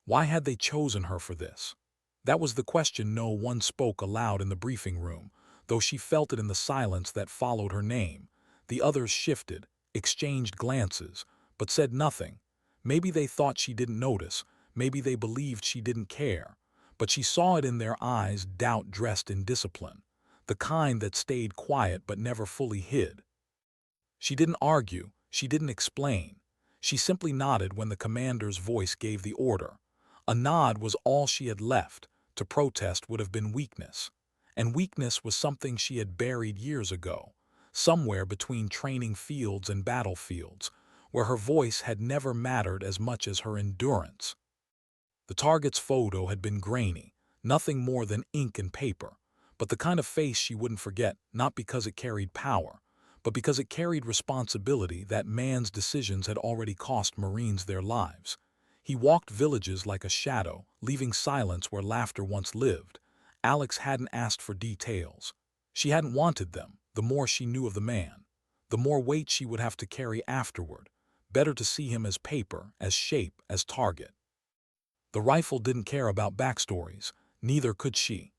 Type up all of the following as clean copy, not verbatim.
Why had they chosen her for this? That was the question no one spoke aloud in the briefing room, though she felt it in the silence that followed her name. The others shifted, exchanged glances, but said nothing. Maybe they thought she didn't notice, maybe they believed she didn't care. But she saw it in their eyes, doubt dressed in discipline, the kind that stayed quiet but never fully hid. She didn't argue, she didn't explain. She simply nodded when the commander's voice gave the order. A nod was all she had left. To protest would have been weakness. And weakness was something she had buried years ago, somewhere between training fields and battlefields, where her voice had never mattered as much as her endurance. The target's photo had been grainy, nothing more than ink and paper, but the kind of face she wouldn't forget, not because it carried power, but because it carried responsibility. That man's decisions had already cost Marines their lives. He walked villages like a shadow, leaving silence where laughter once lived. Alex hadn't asked for details. She hadn't wanted them. The more she knew of the man, the more weight she would have to carry afterward. Better to see him as paper, as shape, as target. The rifle didn't care about backstories, neither could she.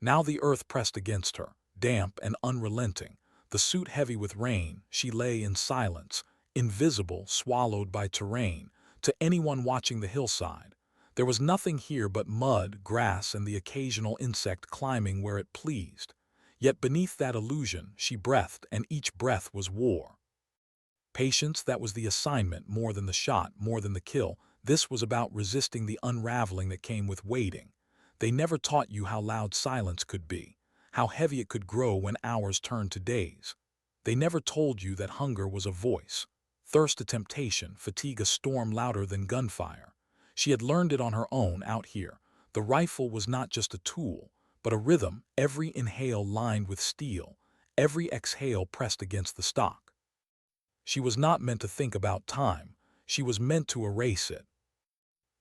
Now the earth pressed against her, damp and unrelenting, the suit heavy with rain. She lay in silence, invisible, swallowed by terrain. To anyone watching the hillside, there was nothing here but mud, grass, and the occasional insect climbing where it pleased. Yet beneath that illusion she breathed, and each breath was war. Patience, that was the assignment, more than the shot, more than the kill. This was about resisting the unraveling that came with waiting. They never taught you how loud silence could be, how heavy it could grow when hours turned to days. They never told you that hunger was a voice, thirst a temptation, fatigue a storm louder than gunfire. She had learned it on her own out here. The rifle was not just a tool, but a rhythm, every inhale lined with steel, every exhale pressed against the stock. She was not meant to think about time, she was meant to erase it.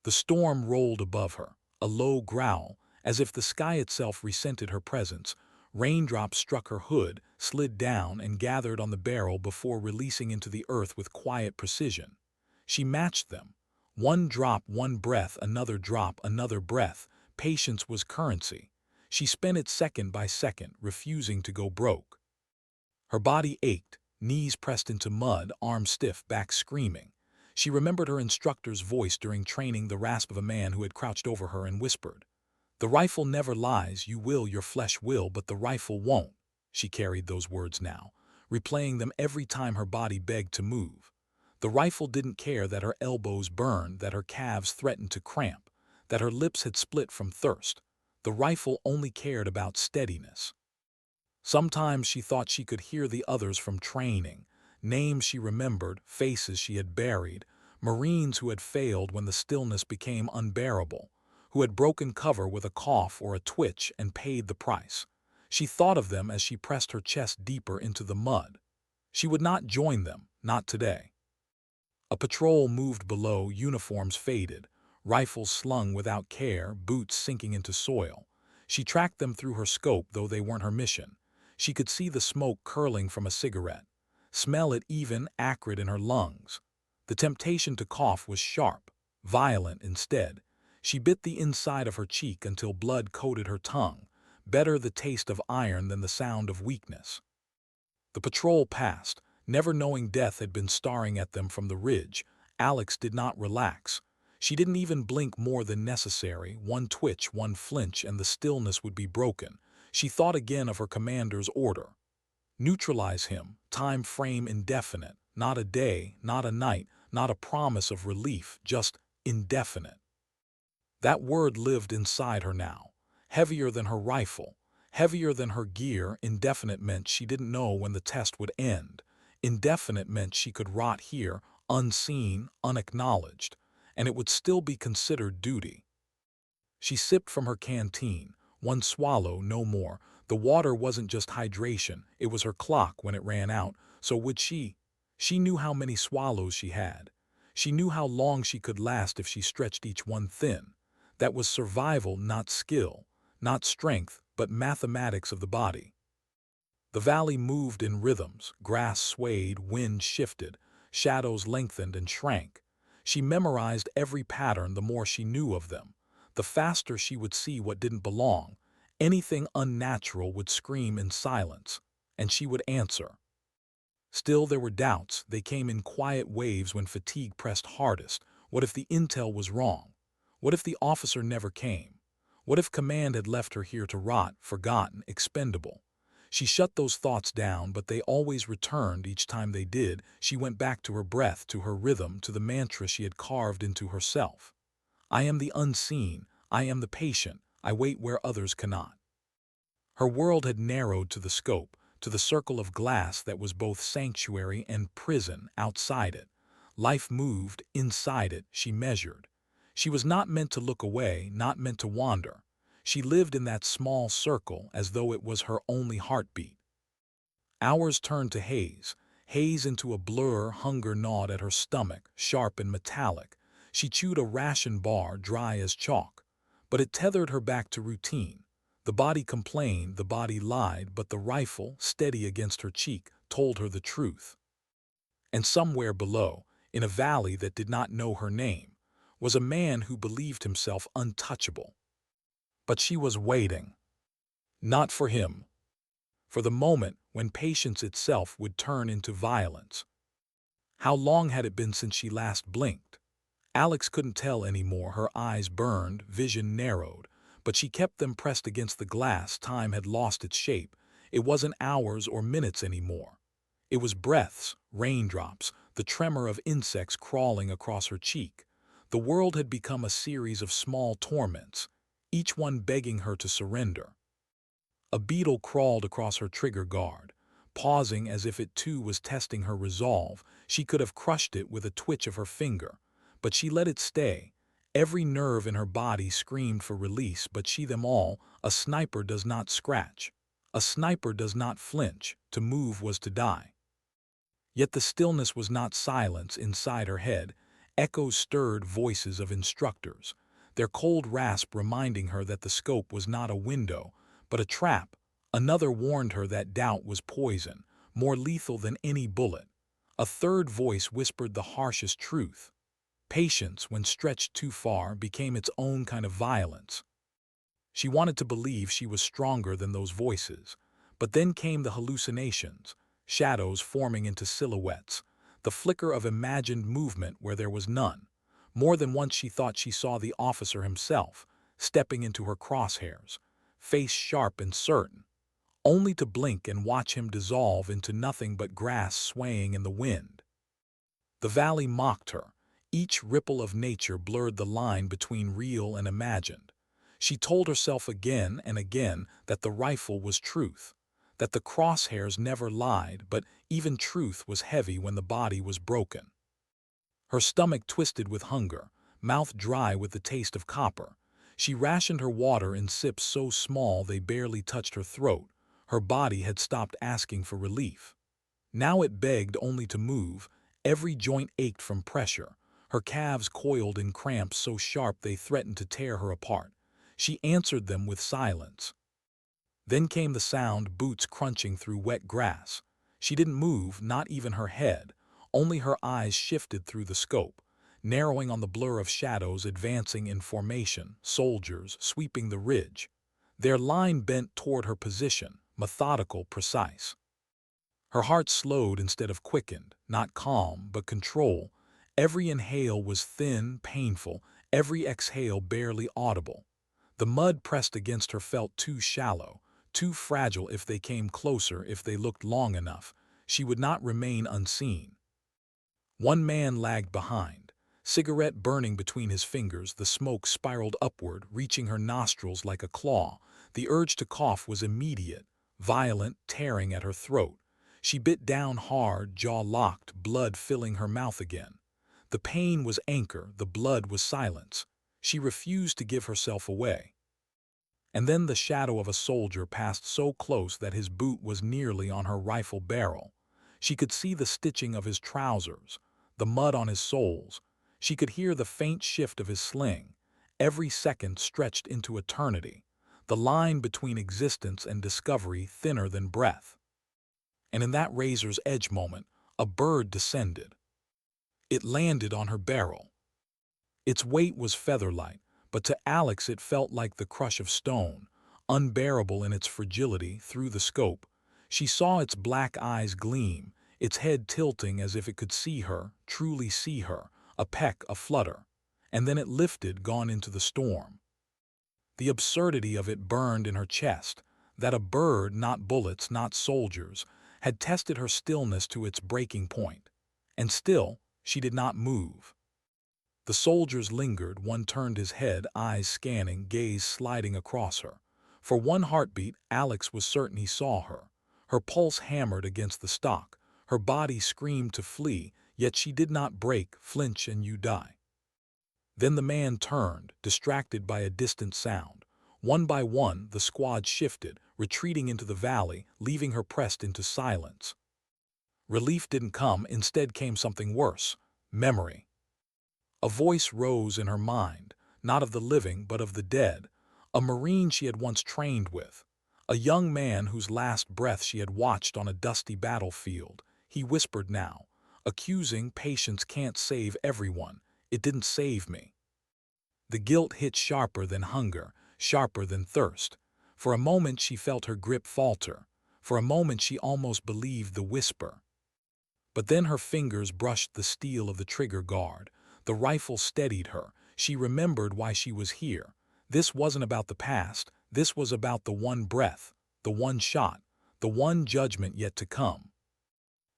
The storm rolled above her, a low growl, as if the sky itself resented her presence. Raindrops struck her hood, slid down, and gathered on the barrel before releasing into the earth with quiet precision. She matched them. One drop, one breath, another drop, another breath. Patience was currency. She spent it second by second, refusing to go broke. Her body ached, knees pressed into mud, arms stiff, back screaming. She remembered her instructor's voice during training, the rasp of a man who had crouched over her and whispered, "The rifle never lies, you will, your flesh will, but the rifle won't." She carried those words now, replaying them every time her body begged to move. The rifle didn't care that her elbows burned, that her calves threatened to cramp, that her lips had split from thirst. The rifle only cared about steadiness. Sometimes she thought she could hear the others from training, names she remembered, faces she had buried, Marines who had failed when the stillness became unbearable, who had broken cover with a cough or a twitch and paid the price. She thought of them as she pressed her chest deeper into the mud. She would not join them, not today. A patrol moved below, uniforms faded, rifles slung without care, boots sinking into soil. She tracked them through her scope, though they weren't her mission. She could see the smoke curling from a cigarette, smell it even, acrid in her lungs. The temptation to cough was sharp, violent instead. She bit the inside of her cheek until blood coated her tongue. Better the taste of iron than the sound of weakness. The patrol passed, never knowing death had been staring at them from the ridge. Alex did not relax. She didn't even blink more than necessary. One twitch, one flinch, and the stillness would be broken. She thought again of her commander's order. Neutralize him, time frame indefinite, not a day, not a night, not a promise of relief, just indefinite. That word lived inside her now, heavier than her rifle, heavier than her gear. Indefinite meant she didn't know when the test would end. Indefinite meant she could rot here, unseen, unacknowledged, and it would still be considered duty. She sipped from her canteen, one swallow, no more. The water wasn't just hydration, it was her clock. When it ran out, so would she. She knew how many swallows she had. She knew how long she could last if she stretched each one thin. That was survival, not skill, not strength, but mathematics of the body. The valley moved in rhythms, grass swayed, wind shifted, shadows lengthened and shrank. She memorized every pattern. The more she knew of them, the faster she would see what didn't belong. Anything unnatural would scream in silence, and she would answer. Still, there were doubts. They came in quiet waves when fatigue pressed hardest. What if the intel was wrong? What if the officer never came? What if command had left her here to rot, forgotten, expendable? She shut those thoughts down, but they always returned. Each time they did, she went back to her breath, to her rhythm, to the mantra she had carved into herself. I am the unseen. I am the patient. I wait where others cannot. Her world had narrowed to the scope, to the circle of glass that was both sanctuary and prison outside it. Life moved inside it, she measured. She was not meant to look away, not meant to wander. She lived in that small circle as though it was her only heartbeat. Hours turned to haze into a blur. Hunger gnawed at her stomach, sharp and metallic. She chewed a ration bar, dry as chalk. But it tethered her back to routine. The body complained, the body lied, but the rifle, steady against her cheek, told her the truth. And somewhere below, in a valley that did not know her name, was a man who believed himself untouchable. But she was waiting. Not for him. For the moment when patience itself would turn into violence. How long had it been since she last blinked? Alex couldn't tell anymore. Her eyes burned, vision narrowed, but she kept them pressed against the glass. Time had lost its shape. It wasn't hours or minutes anymore. It was breaths, raindrops, the tremor of insects crawling across her cheek. The world had become a series of small torments, each one begging her to surrender. A beetle crawled across her trigger guard, pausing as if it too was testing her resolve. She could have crushed it with a twitch of her finger, but she let it stay. Every nerve in her body screamed for release, but she them all. A sniper does not scratch. A sniper does not flinch. To move was to die. Yet the stillness was not silence. Inside her head, echoes stirred, voices of instructors, their cold rasp reminding her that the scope was not a window, but a trap. Another warned her that doubt was poison, more lethal than any bullet. A third voice whispered the harshest truth. Patience, when stretched too far, became its own kind of violence. She wanted to believe she was stronger than those voices, but then came the hallucinations, shadows forming into silhouettes, the flicker of imagined movement where there was none. More than once she thought she saw the officer himself, stepping into her crosshairs, face sharp and certain, only to blink and watch him dissolve into nothing but grass swaying in the wind. The valley mocked her. Each ripple of nature blurred the line between real and imagined. She told herself again and again that the rifle was truth, that the crosshairs never lied, but even truth was heavy when the body was broken. Her stomach twisted with hunger, mouth dry with the taste of copper. She rationed her water in sips so small they barely touched her throat. Her body had stopped asking for relief. Now it begged only to move. Every joint ached from pressure. Her calves coiled in cramps so sharp they threatened to tear her apart. She answered them with silence. Then came the sound, boots crunching through wet grass. She didn't move, not even her head. Only her eyes shifted through the scope, narrowing on the blur of shadows advancing in formation, soldiers sweeping the ridge. Their line bent toward her position, methodical, precise. Her heart slowed instead of quickened, not calm, but control. Every inhale was thin, painful, every exhale barely audible. The mud pressed against her felt too shallow, too fragile. If they came closer, if they looked long enough, she would not remain unseen. One man lagged behind, cigarette burning between his fingers. The smoke spiraled upward, reaching her nostrils like a claw. The urge to cough was immediate, violent, tearing at her throat. She bit down hard, jaw locked, blood filling her mouth again. The pain was anchor, the blood was silence. She refused to give herself away. And then the shadow of a soldier passed so close that his boot was nearly on her rifle barrel. She could see the stitching of his trousers, the mud on his soles. She could hear the faint shift of his sling. Every second stretched into eternity, the line between existence and discovery thinner than breath. And in that razor's edge moment, a bird descended. It landed on her barrel, Its weight was feather-light, but to Alex it felt like the crush of stone, unbearable in its fragility. Through the scope, she saw its black eyes gleam, its head tilting as if it could see her, truly see her, a peck aflutter. And then it lifted, gone into the storm. The absurdity of it burned in her chest, that a bird, not bullets, not soldiers, had tested her stillness to its breaking point. And still, she did not move. The soldiers lingered, one turned his head, eyes scanning, gaze sliding across her. For one heartbeat, Alex was certain he saw her. Her pulse hammered against the stock, her body screamed to flee, yet she did not break, flinch and you die. Then the man turned, distracted by a distant sound. One by one, the squad shifted, retreating into the valley, leaving her pressed into silence. Relief didn't come, instead came something worse, memory. A voice rose in her mind, not of the living but of the dead, a Marine she had once trained with, a young man whose last breath she had watched on a dusty battlefield. He whispered now, accusing, patience can't save everyone, it didn't save me. The guilt hit sharper than hunger, sharper than thirst. For a moment she felt her grip falter, for a moment she almost believed the whisper. But then her fingers brushed the steel of the trigger guard. The rifle steadied her. She remembered why she was here. This wasn't about the past. This was about the one breath, the one shot, the one judgment yet to come.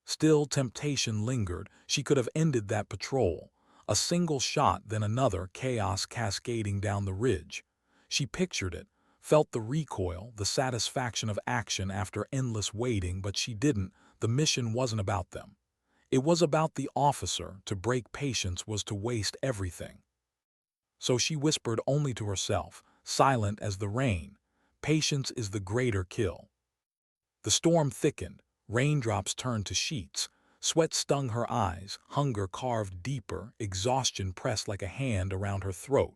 Still, temptation lingered. She could have ended that patrol. A single shot, then another, chaos cascading down the ridge. She pictured it, felt the recoil, the satisfaction of action after endless waiting, but she didn't. The mission wasn't about them. It was about the officer. To break patience was to waste everything. So she whispered only to herself, silent as the rain, patience is the greater kill. The storm thickened, raindrops turned to sheets, sweat stung her eyes, hunger carved deeper, exhaustion pressed like a hand around her throat.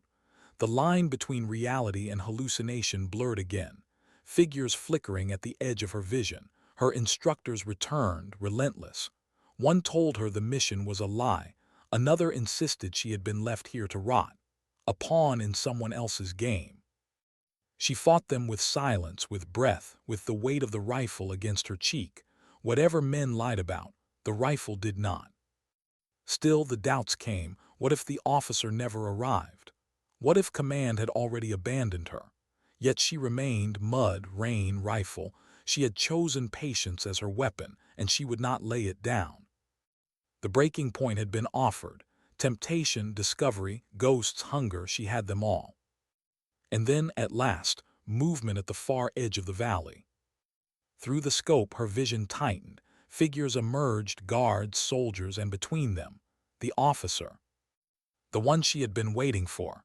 The line between reality and hallucination blurred again, figures flickering at the edge of her vision. Her instructors returned, relentless. One told her the mission was a lie, another insisted she had been left here to rot, a pawn in someone else's game. She fought them with silence, with breath, with the weight of the rifle against her cheek. Whatever men lied about, the rifle did not. Still the doubts came. What if the officer never arrived? What if command had already abandoned her? Yet she remained, mud, rain, rifle. She had chosen patience as her weapon, and she would not lay it down. The breaking point had been offered. Temptation, discovery, ghosts, hunger, she had them all. And then, at last, movement at the far edge of the valley. Through the scope her vision tightened. Figures emerged, guards, soldiers, and between them, the officer. The one she had been waiting for.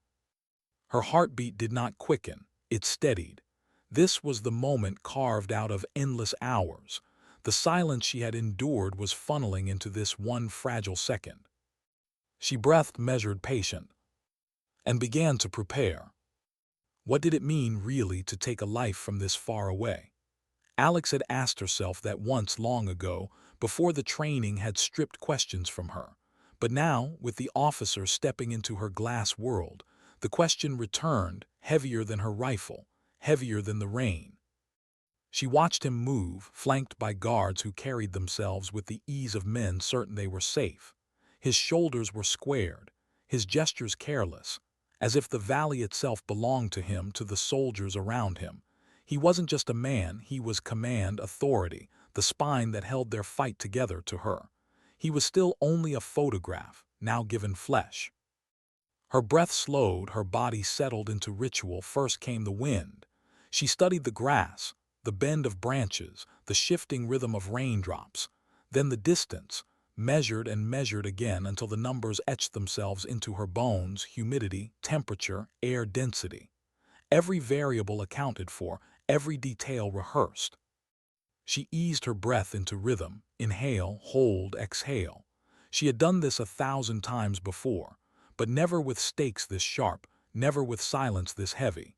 Her heartbeat did not quicken, it steadied. This was the moment carved out of endless hours. The silence she had endured was funneling into this one fragile second. She breathed, measured, patient, and began to prepare. What did it mean, really, to take a life from this far away? Alex had asked herself that once, long ago, before the training had stripped questions from her. But now, with the officer stepping into her glass world, the question returned, heavier than her rifle, heavier than the rain. She watched him move, flanked by guards who carried themselves with the ease of men certain they were safe. His shoulders were squared, his gestures careless, as if the valley itself belonged to him, to the soldiers around him. He wasn't just a man, he was command, authority, the spine that held their fight together to her. He was still only a photograph, now given flesh. Her breath slowed, her body settled into ritual. First came the wind. She studied the grass, the bend of branches, the shifting rhythm of raindrops. Then the distance, measured and measured again until the numbers etched themselves into her bones, humidity, temperature, air density. Every variable accounted for, every detail rehearsed. She eased her breath into rhythm, inhale, hold, exhale. She had done this 1,000 times before, but never with stakes this sharp, never with silence this heavy.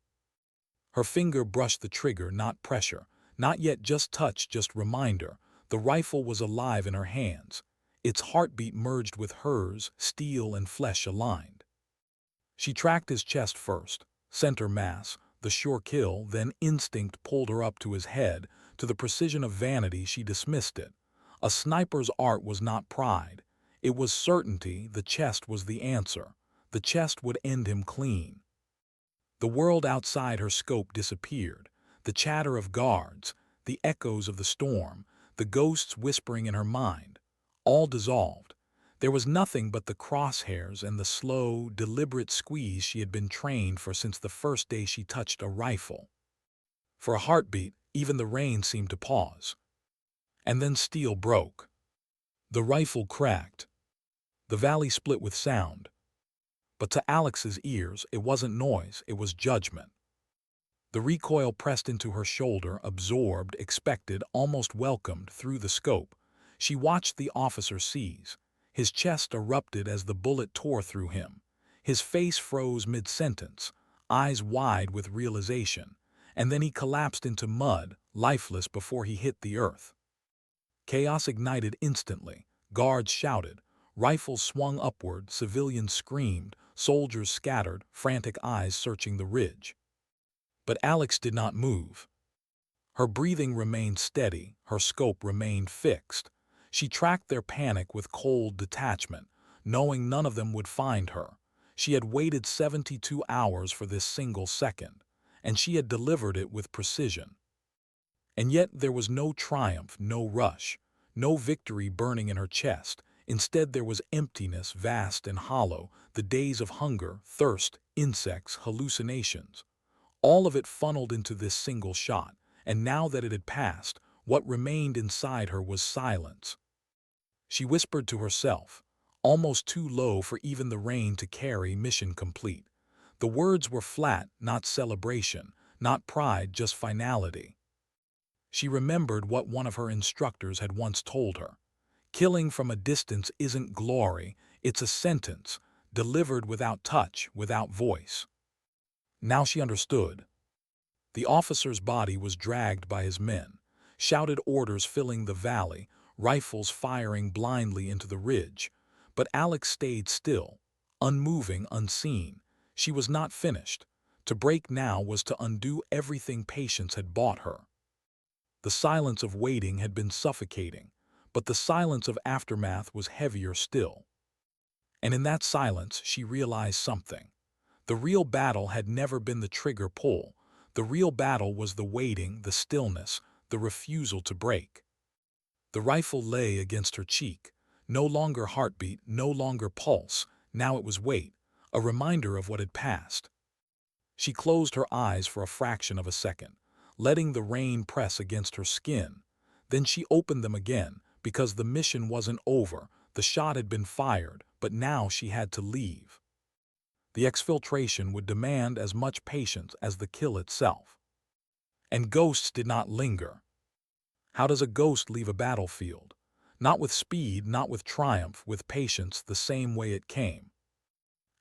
Her finger brushed the trigger, not pressure, not yet just touch, just reminder. The rifle was alive in her hands. Its heartbeat merged with hers, steel and flesh aligned. She tracked his chest first, center mass, the sure kill, then instinct pulled her up to his head. To the precision of vanity she dismissed it. A sniper's art was not pride. It was certainty. The chest was the answer. The chest would end him clean. The world outside her scope disappeared. The chatter of guards, the echoes of the storm, the ghosts whispering in her mind, all dissolved. There was nothing but the crosshairs and the slow, deliberate squeeze she had been trained for since the first day she touched a rifle. For a heartbeat, even the rain seemed to pause. And then steel broke. The rifle cracked. The valley split with sound. But to Alex's ears, it wasn't noise, it was judgment. The recoil pressed into her shoulder, absorbed, expected, almost welcomed through the scope. She watched the officer seize. His chest erupted as the bullet tore through him. His face froze mid-sentence, eyes wide with realization, and then he collapsed into mud, lifeless before he hit the earth. Chaos ignited instantly. Guards shouted. Rifles swung upward, civilians screamed, soldiers scattered, frantic eyes searching the ridge. But Alex did not move. Her breathing remained steady, her scope remained fixed. She tracked their panic with cold detachment, knowing none of them would find her. She had waited 72 hours for this single second, and she had delivered it with precision. And yet there was no triumph, no rush, no victory burning in her chest. Instead there was emptiness, vast and hollow, the days of hunger, thirst, insects, hallucinations. All of it funneled into this single shot, and now that it had passed, what remained inside her was silence. She whispered to herself, almost too low for even the rain to carry, mission complete. The words were flat, not celebration, not pride, just finality. She remembered what one of her instructors had once told her. Killing from a distance isn't glory, it's a sentence, delivered without touch, without voice. Now she understood. The officer's body was dragged by his men, shouted orders filling the valley, rifles firing blindly into the ridge. But Alex stayed still, unmoving, unseen. She was not finished. To break now was to undo everything patience had bought her. The silence of waiting had been suffocating, but the silence of aftermath was heavier still. And in that silence she realized something. The real battle had never been the trigger pull. The real battle was the waiting, the stillness, the refusal to break. The rifle lay against her cheek. No longer heartbeat, no longer pulse. Now it was weight, a reminder of what had passed. She closed her eyes for a fraction of a second, letting the rain press against her skin. Then she opened them again, because the mission wasn't over. The shot had been fired, but now she had to leave. The exfiltration would demand as much patience as the kill itself. And ghosts did not linger. How does a ghost leave a battlefield? Not with speed, not with triumph, with patience, the same way it came.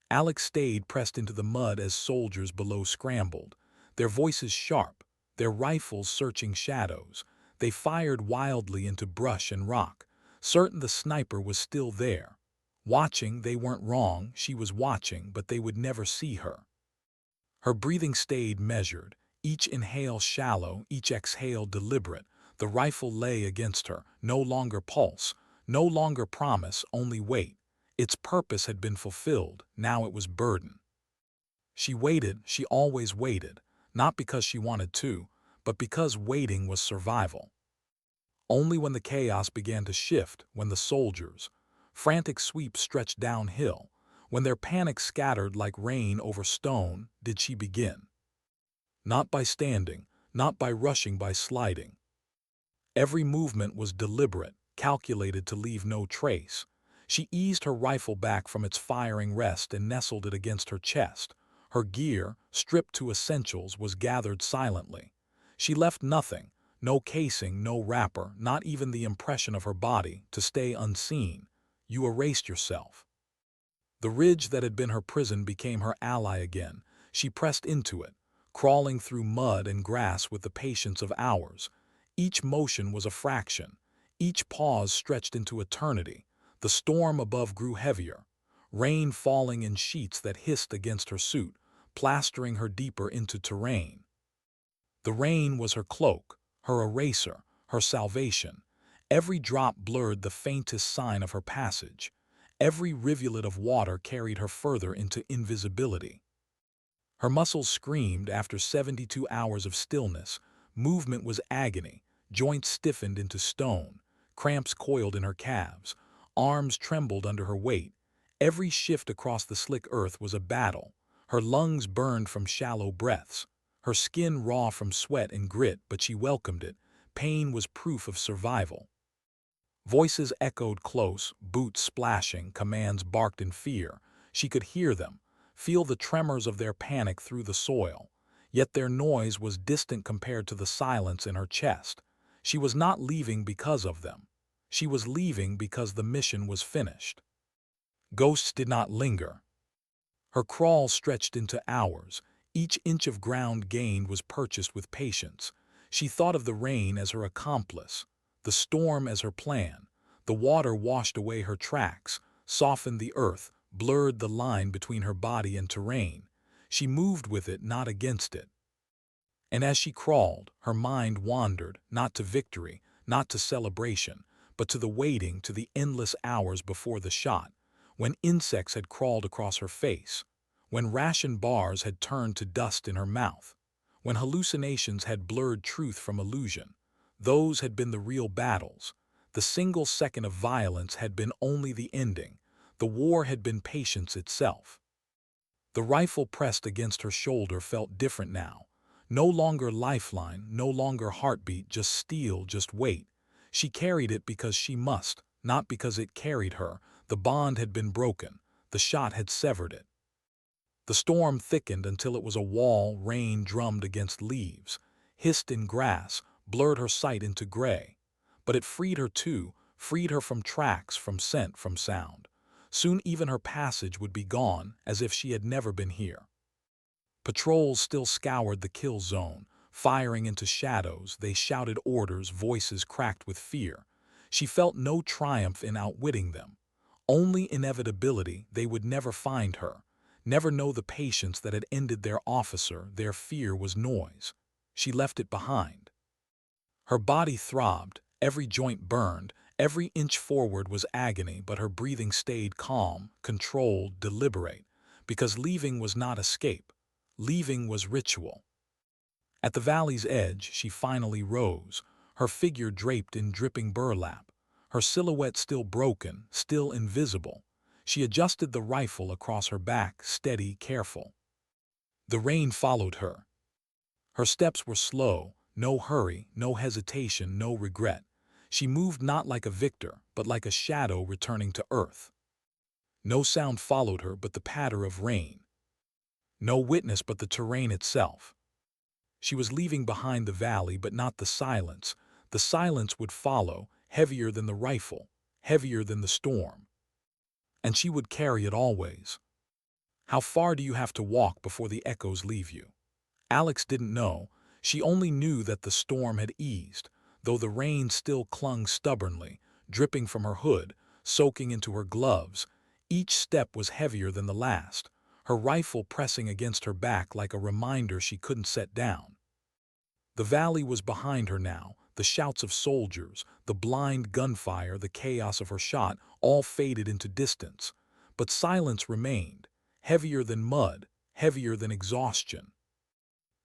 Alex stayed pressed into the mud as soldiers below scrambled, their voices sharp, their rifles searching shadows. They fired wildly into brush and rock, certain the sniper was still there. Watching, they weren't wrong, she was watching, but they would never see her. Her breathing stayed measured, each inhale shallow, each exhale deliberate. The rifle lay against her, no longer pulse, no longer promise, only weight. Its purpose had been fulfilled, now it was burden. She waited, she always waited, not because she wanted to, but because waiting was survival. Only when the chaos began to shift, when the soldiers' frantic sweeps stretched downhill, when their panic scattered like rain over stone, did she begin. Not by standing, not by rushing, by sliding. Every movement was deliberate, calculated to leave no trace. She eased her rifle back from its firing rest and nestled it against her chest. Her gear, stripped to essentials, was gathered silently. She left nothing, no casing, no wrapper, not even the impression of her body, to stay unseen. You erased yourself. The ridge that had been her prison became her ally again. She pressed into it, crawling through mud and grass with the patience of hours. Each motion was a fraction. Each pause stretched into eternity. The storm above grew heavier. rain falling in sheets that hissed against her suit, plastering her deeper into terrain. The rain was her cloak, her eraser, her salvation. Every drop blurred the faintest sign of her passage. Every rivulet of water carried her further into invisibility. Her muscles screamed after 72 hours of stillness. Movement was agony, joints stiffened into stone, cramps coiled in her calves, arms trembled under her weight. Every shift across the slick earth was a battle. Her lungs burned from shallow breaths, her skin raw from sweat and grit, but she welcomed it. Pain was proof of survival. Voices echoed close, boots splashing, commands barked in fear. She could hear them, feel the tremors of their panic through the soil. Yet their noise was distant compared to the silence in her chest. She was not leaving because of them. She was leaving because the mission was finished. Ghosts did not linger. Her crawl stretched into hours. Each inch of ground gained was purchased with patience. She thought of the rain as her accomplice, the storm as her plan. The water washed away her tracks, softened the earth, blurred the line between her body and terrain. She moved with it, not against it. And as she crawled, her mind wandered, not to victory, not to celebration, but to the waiting, to the endless hours before the shot, when insects had crawled across her face, when ration bars had turned to dust in her mouth, when hallucinations had blurred truth from illusion. Those had been the real battles. The single second of violence had been only the ending. The war had been patience itself. The rifle pressed against her shoulder felt different now. No longer lifeline, no longer heartbeat, just steel, just weight. She carried it because she must, not because it carried her. The bond had been broken. The shot had severed it. The storm thickened until it was a wall. Rain drummed against leaves, hissed in grass, blurred her sight into gray. But it freed her too, freed her from tracks, from scent, from sound. Soon even her passage would be gone, as if she had never been here. Patrols still scoured the kill zone, firing into shadows. They shouted orders, voices cracked with fear. She felt no triumph in outwitting them, only inevitability. They would never find her, never know the patience that had ended their officer. Their fear was noise. She left it behind. Her body throbbed, every joint burned, every inch forward was agony, but her breathing stayed calm, controlled, deliberate, because leaving was not escape. Leaving was ritual. At the valley's edge, she finally rose, her figure draped in dripping burlap, her silhouette still broken, still invisible. She adjusted the rifle across her back, steady, careful. The rain followed her. Her steps were slow, no hurry, no hesitation, no regret. She moved not like a victor, but like a shadow returning to earth. No sound followed her but the patter of rain. No witness but the terrain itself. She was leaving behind the valley, but not the silence. The silence would follow, heavier than the rifle, heavier than the storm. And she would carry it always. How far do you have to walk before the echoes leave you? Alex didn't know. She only knew that the storm had eased, though the rain still clung stubbornly, dripping from her hood, soaking into her gloves. Each step was heavier than the last, her rifle pressing against her back like a reminder she couldn't set down. The valley was behind her now, the shouts of soldiers, the blind gunfire, the chaos of her shot, all faded into distance. But silence remained, heavier than mud, heavier than exhaustion.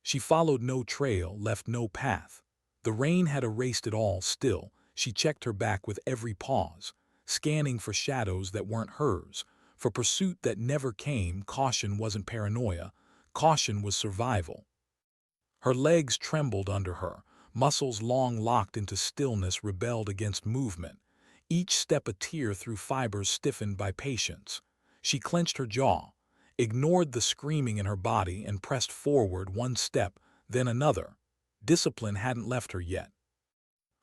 She followed no trail, left no path. The rain had erased it all. Still, she checked her back with every pause, scanning for shadows that weren't hers, for pursuit that never came. Caution wasn't paranoia, caution was survival. Her legs trembled under her, muscles long locked into stillness rebelled against movement, each step a tear through fibers stiffened by patience. She clenched her jaw, ignored the screaming in her body, and pressed forward, one step, then another. Discipline hadn't left her yet.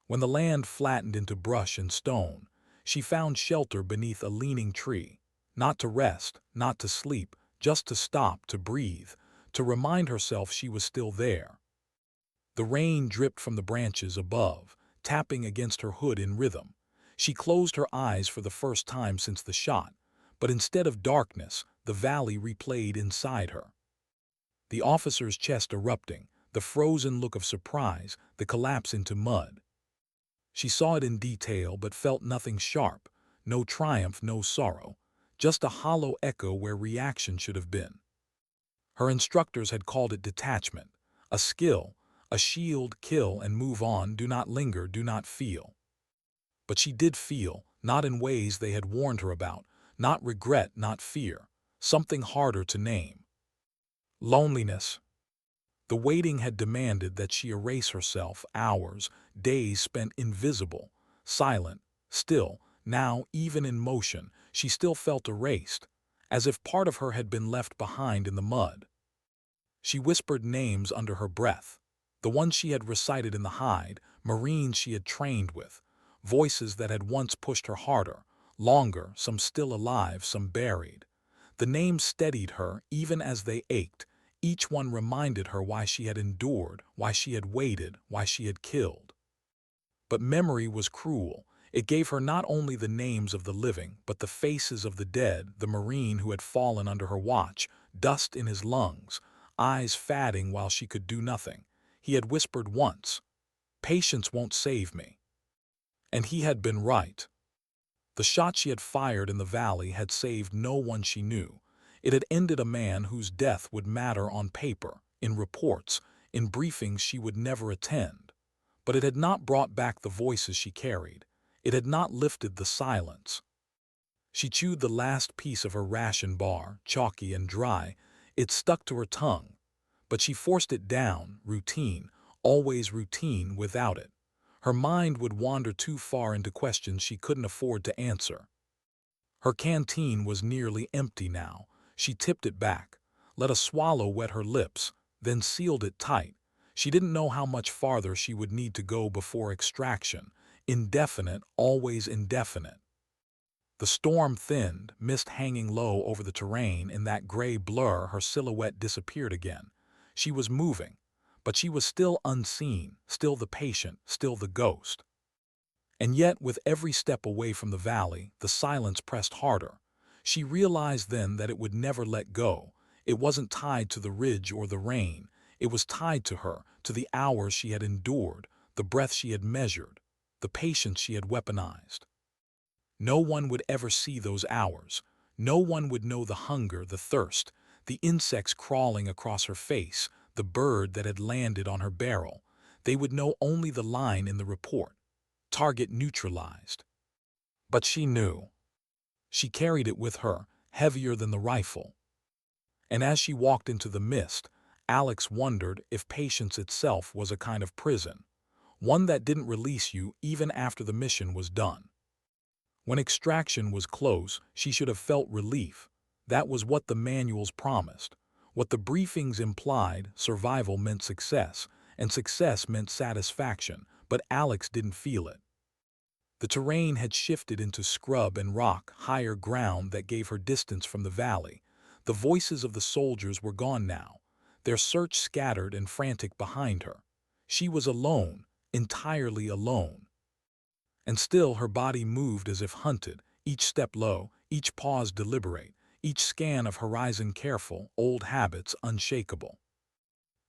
When the land flattened into brush and stone, she found shelter beneath a leaning tree, not to rest, not to sleep, just to stop, to breathe, to remind herself she was still there. The rain dripped from the branches above, tapping against her hood in rhythm. She closed her eyes for the first time since the shot, But instead of darkness, the valley replayed inside her. The officer's chest erupting, the frozen look of surprise, the collapse into mud. She saw it in detail but felt nothing sharp, no triumph, no sorrow, just a hollow echo where reaction should have been. Her instructors had called it detachment, a skill, a shield, kill and move on, do not linger, do not feel. But she did feel, not in ways they had warned her about, not regret, not fear, something harder to name. Loneliness. The waiting had demanded that she erase herself, hours, days spent invisible, silent, still. Now, even in motion, she still felt erased, as if part of her had been left behind in the mud. She whispered names under her breath, the ones she had recited in the hide, Marines she had trained with, voices that had once pushed her harder, longer, some still alive, some buried. The names steadied her even as they ached. Each one reminded her why she had endured, why she had waited, why she had killed. But memory was cruel. It gave her not only the names of the living, but the faces of the dead, the Marine who had fallen under her watch, dust in his lungs, eyes fading while she could do nothing. He had whispered once, "Patience won't save me." And he had been right. The shot she had fired in the valley had saved no one she knew. It had ended a man whose death would matter on paper, in reports, in briefings she would never attend. But it had not brought back the voices she carried. It had not lifted the silence. She chewed the last piece of her ration bar, chalky and dry. It stuck to her tongue. But she forced it down, routine, always routine without it. Her mind would wander too far into questions she couldn't afford to answer. Her canteen was nearly empty now. She tipped it back, let a swallow wet her lips, then sealed it tight. She didn't know how much farther she would need to go before extraction. Indefinite, always indefinite. The storm thinned, mist hanging low over the terrain. In that gray blur, her silhouette disappeared again. She was moving, but she was still unseen, still the patient, still the ghost. And yet, with every step away from the valley, the silence pressed harder. She realized then that it would never let go. It wasn't tied to the ridge or the rain. It was tied to her, to the hours she had endured, the breath she had measured, the patience she had weaponized. No one would ever see those hours. No one would know the hunger, the thirst, the insects crawling across her face, the bird that had landed on her barrel. They would know only the line in the report. Target neutralized. But she knew. She carried it with her, heavier than the rifle. And as she walked into the mist, Alex wondered if patience itself was a kind of prison, one that didn't release you even after the mission was done. When extraction was close, she should have felt relief. That was what the manuals promised. What the briefings implied, survival meant success, and success meant satisfaction, but Alex didn't feel it. The terrain had shifted into scrub and rock, higher ground that gave her distance from the valley. The voices of the soldiers were gone now, their search scattered and frantic behind her. She was alone, entirely alone. And still her body moved as if hunted, each step low, each pause deliberate, each scan of horizon careful, old habits unshakable.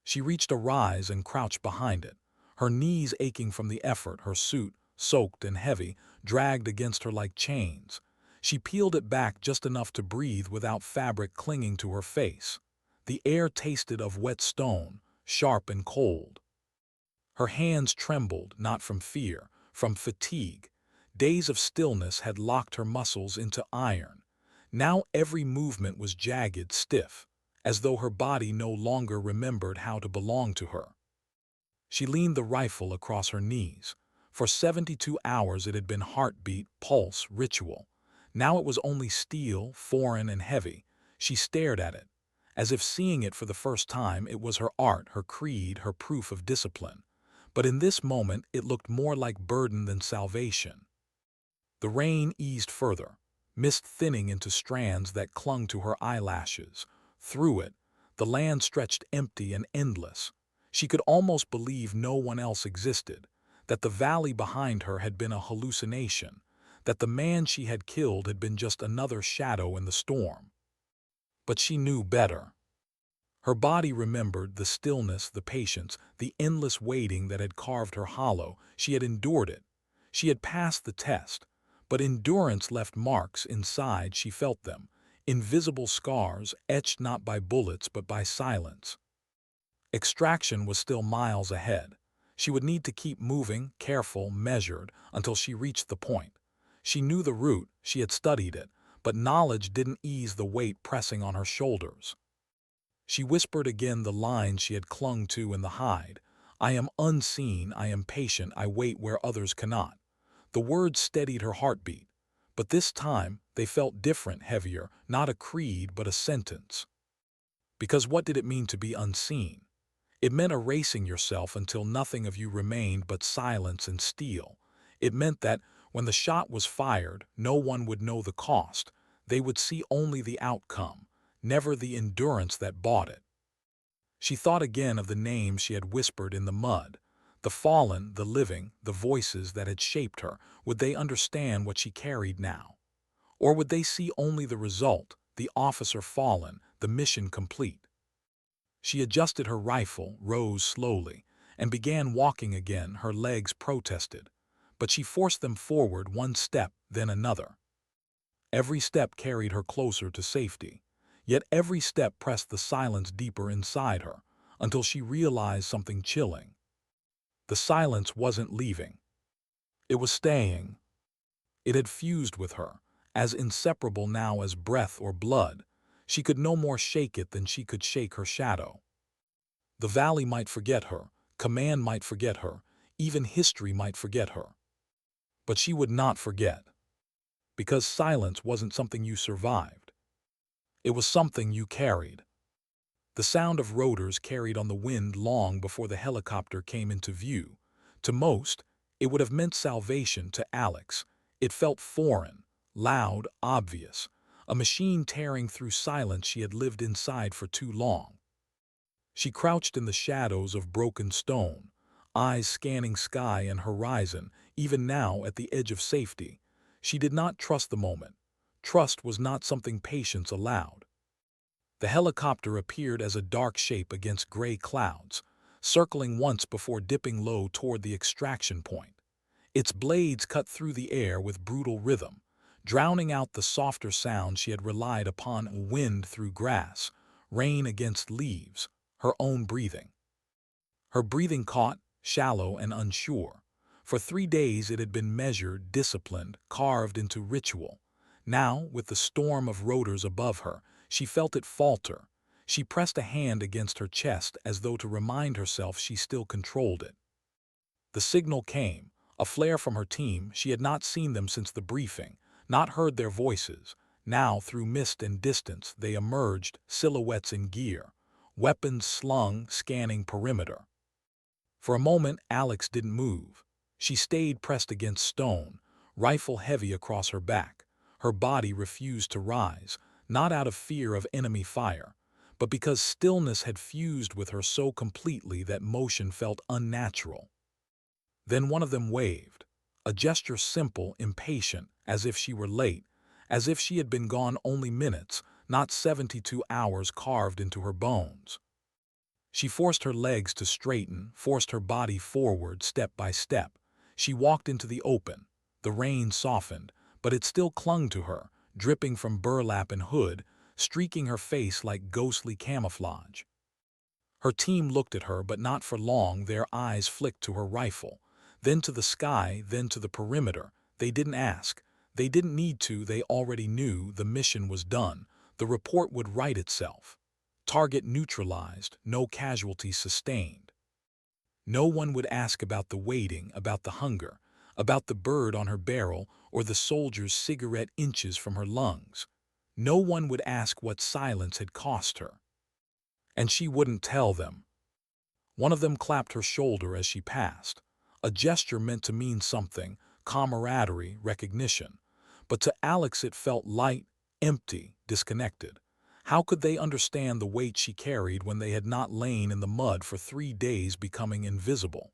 She reached a rise and crouched behind it, her knees aching from the effort, her suit, soaked and heavy, dragged against her like chains. She peeled it back just enough to breathe without fabric clinging to her face. The air tasted of wet stone, sharp and cold. Her hands trembled, not from fear, from fatigue. Days of stillness had locked her muscles into iron. Now every movement was jagged, stiff, as though her body no longer remembered how to belong to her. She leaned the rifle across her knees. For 72 hours it had been heartbeat, pulse, ritual. Now it was only steel, foreign and heavy. She stared at it, as if seeing it for the first time. It was her art, her creed, her proof of discipline. But in this moment it looked more like burden than salvation. The rain eased further, mist thinning into strands that clung to her eyelashes. Through it, the land stretched empty and endless. She could almost believe no one else existed, that the valley behind her had been a hallucination, that the man she had killed had been just another shadow in the storm. But she knew better. Her body remembered the stillness, the patience, the endless waiting that had carved her hollow. She had endured it. She had passed the test. But endurance left marks inside. She felt them, invisible scars etched not by bullets but by silence. Extraction was still miles ahead. She would need to keep moving, careful, measured, until she reached the point. She knew the route, she had studied it, but knowledge didn't ease the weight pressing on her shoulders. She whispered again the lines she had clung to in the hide. I am unseen, I am patient, I wait where others cannot. The words steadied her heartbeat, but this time they felt different, heavier, not a creed but a sentence. Because what did it mean to be unseen? It meant erasing yourself until nothing of you remained but silence and steel. It meant that when the shot was fired, no one would know the cost. They would see only the outcome, never the endurance that bought it. She thought again of the names she had whispered in the mud. The fallen, the living, the voices that had shaped her. Would they understand what she carried now? Or would they see only the result, the officer fallen, the mission complete? She adjusted her rifle, rose slowly, and began walking again. Her legs protested, but she forced them forward one step, then another. Every step carried her closer to safety, yet every step pressed the silence deeper inside her, until she realized something chilling. The silence wasn't leaving. It was staying. It had fused with her, as inseparable now as breath or blood. She could no more shake it than she could shake her shadow. The valley might forget her, command might forget her, even history might forget her. But she would not forget. Because silence wasn't something you survived. It was something you carried. The sound of rotors carried on the wind long before the helicopter came into view. To most, it would have meant salvation. To Alex, it felt foreign, loud, obvious, a machine tearing through silence she had lived inside for too long. She crouched in the shadows of broken stone, eyes scanning sky and horizon, even now at the edge of safety. She did not trust the moment. Trust was not something patience allowed. The helicopter appeared as a dark shape against gray clouds, circling once before dipping low toward the extraction point. Its blades cut through the air with brutal rhythm, drowning out the softer sounds she had relied upon: wind through grass, rain against leaves, her own breathing. Her breathing caught, shallow and unsure. For 3 days it had been measured, disciplined, carved into ritual. Now, with the storm of rotors above her, she felt it falter. She pressed a hand against her chest as though to remind herself she still controlled it. The signal came, a flare from her team. She had not seen them since the briefing, not heard their voices. Now, through mist and distance, they emerged, silhouettes in gear, weapons slung, scanning perimeter. For a moment, Alex didn't move. She stayed pressed against stone, rifle heavy across her back. Her body refused to rise, not out of fear of enemy fire, but because stillness had fused with her so completely that motion felt unnatural. Then one of them waved, a gesture simple, impatient, as if she were late, as if she had been gone only minutes, not 72 hours carved into her bones. She forced her legs to straighten, forced her body forward step by step. She walked into the open. The rain softened, but it still clung to her, dripping from burlap and hood, streaking her face like ghostly camouflage. Her team looked at her, but not for long. Their eyes flicked to her rifle, then to the sky, then to the perimeter. They didn't ask. They didn't need to. They already knew the mission was done. The report would write itself. Target neutralized, no casualties sustained. No one would ask about the waiting, about the hunger, about the bird on her barrel, or the soldier's cigarette inches from her lungs. No one would ask what silence had cost her. And she wouldn't tell them. One of them clapped her shoulder as she passed, a gesture meant to mean something, camaraderie, recognition. But to Alex it felt light, empty, disconnected. How could they understand the weight she carried when they had not lain in the mud for 3 days, becoming invisible?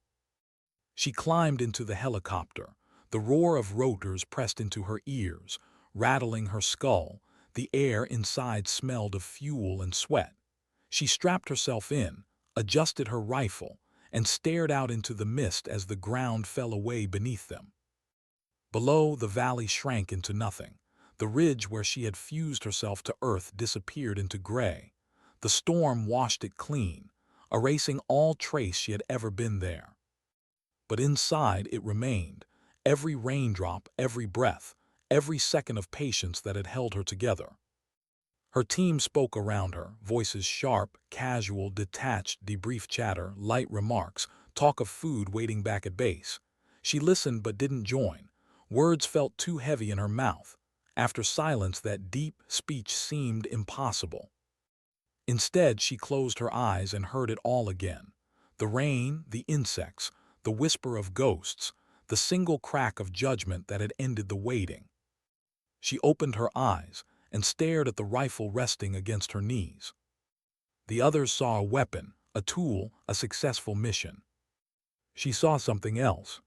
She climbed into the helicopter. The roar of rotors pressed into her ears, rattling her skull. The air inside smelled of fuel and sweat. She strapped herself in, adjusted her rifle, and stared out into the mist as the ground fell away beneath them. Below, the valley shrank into nothing. The ridge where she had fused herself to earth disappeared into gray. The storm washed it clean, erasing all trace she had ever been there. But inside it remained, every raindrop, every breath, every second of patience that had held her together. Her team spoke around her, voices sharp, casual, detached, debrief chatter, light remarks, talk of food waiting back at base. She listened but didn't join. Words felt too heavy in her mouth. After silence, that deep speech seemed impossible. Instead, she closed her eyes and heard it all again. The rain, the insects, the whisper of ghosts, the single crack of judgment that had ended the waiting. She opened her eyes and stared at the rifle resting against her knees. The others saw a weapon, a tool, a successful mission. She saw something else.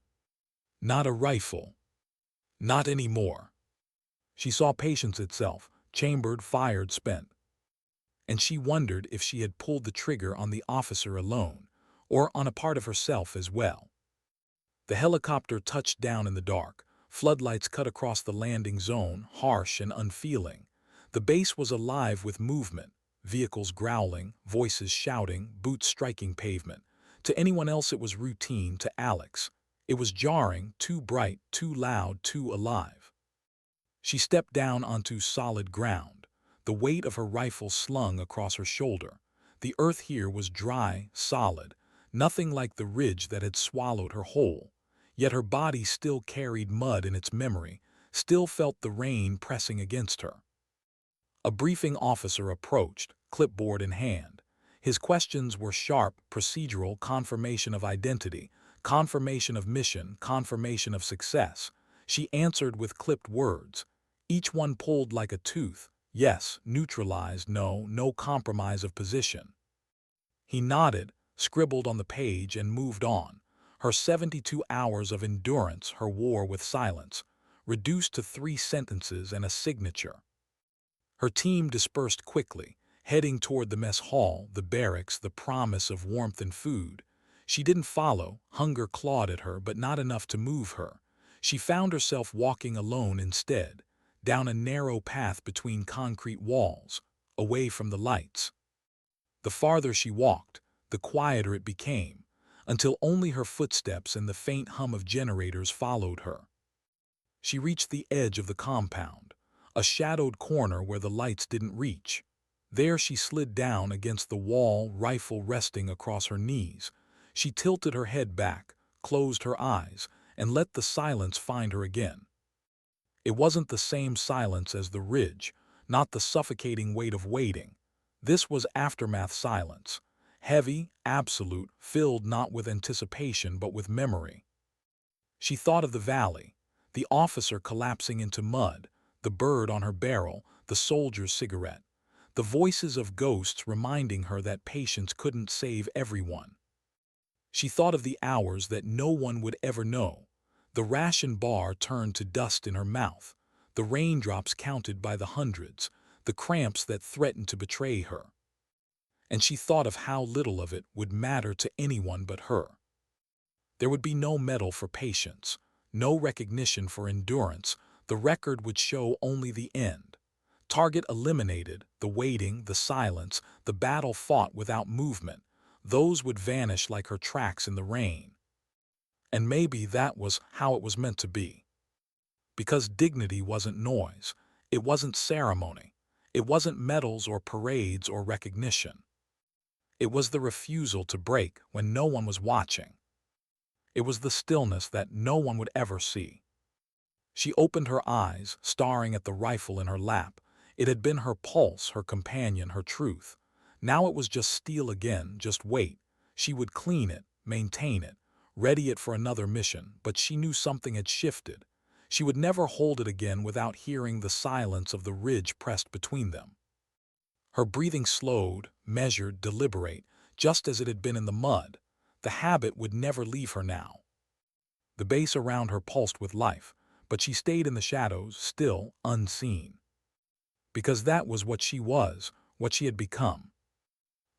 Not a rifle. Not anymore. She saw patience itself, chambered, fired, spent. And she wondered if she had pulled the trigger on the officer alone, or on a part of herself as well. The helicopter touched down in the dark. Floodlights cut across the landing zone, harsh and unfeeling. The base was alive with movement, vehicles growling, voices shouting, boots striking pavement. To anyone else it was routine, to Alex it was jarring, too bright, too loud, too alive. She stepped down onto solid ground, the weight of her rifle slung across her shoulder. The earth here was dry, solid, nothing like the ridge that had swallowed her whole. Yet her body still carried mud in its memory, still felt the rain pressing against her. A briefing officer approached, clipboard in hand. His questions were sharp, procedural, confirmation of identity, confirmation of mission, confirmation of success. She answered with clipped words. Each one pulled like a tooth. Yes, neutralized, no, no compromise of position. He nodded, scribbled on the page, and moved on. Her 72 hours of endurance, her war with silence, reduced to 3 sentences and a signature. Her team dispersed quickly, heading toward the mess hall, the barracks, the promise of warmth and food. She didn't follow. Hunger clawed at her, but not enough to move her. She found herself walking alone instead, down a narrow path between concrete walls, away from the lights. The farther she walked, the quieter it became, until only her footsteps and the faint hum of generators followed her. She reached the edge of the compound, a shadowed corner where the lights didn't reach. There she slid down against the wall, rifle resting across her knees. She tilted her head back, closed her eyes, and let the silence find her again. It wasn't the same silence as the ridge, not the suffocating weight of waiting. This was aftermath silence, heavy, absolute, filled not with anticipation but with memory. She thought of the valley, the officer collapsing into mud, the bird on her barrel, the soldier's cigarette, the voices of ghosts reminding her that patience couldn't save everyone. She thought of the hours that no one would ever know. The ration bar turned to dust in her mouth, the raindrops counted by the hundreds, the cramps that threatened to betray her. And she thought of how little of it would matter to anyone but her. There would be no medal for patience, no recognition for endurance. The record would show only the end. Target eliminated, the waiting, the silence, the battle fought without movement, those would vanish like her tracks in the rain. And maybe that was how it was meant to be. Because dignity wasn't noise, it wasn't ceremony, it wasn't medals or parades or recognition. It was the refusal to break when no one was watching. It was the stillness that no one would ever see. She opened her eyes, staring at the rifle in her lap. It had been her pulse, her companion, her truth. Now it was just steel again, just weight. She would clean it, maintain it, ready it for another mission, but she knew something had shifted. She would never hold it again without hearing the silence of the ridge pressed between them. Her breathing slowed, measured, deliberate, just as it had been in the mud. The habit would never leave her now. The base around her pulsed with life, but she stayed in the shadows, still unseen. Because that was what she was, what she had become.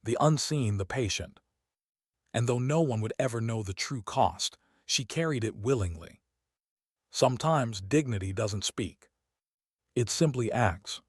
The unseen, the patient. And though no one would ever know the true cost, she carried it willingly. Sometimes dignity doesn't speak. It simply acts.